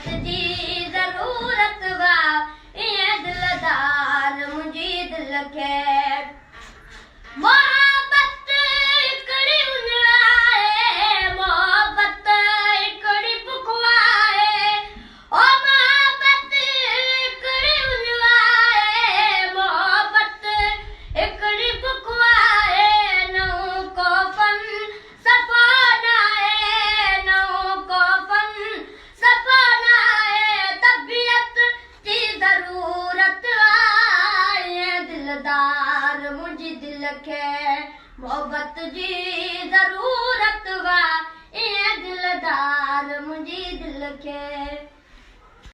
मोहब्बत जी ज़रूरत वा ये दिलदार मुझी दिल के मोहब्बत इकड़ी उनवाए मोहब्बत इकड़ी पुखवाए ओ मोहब्बत इकड़ी उनवाए मोहब्बत इकड़ी पुखवाए नौ को फन सफानाए नौ को फन सफानाए तबीयत की जरूरत आए दिलदार मुझी दिल के मोहब्बत जी जरूरत वा ये दिलदार मुझी दिल के।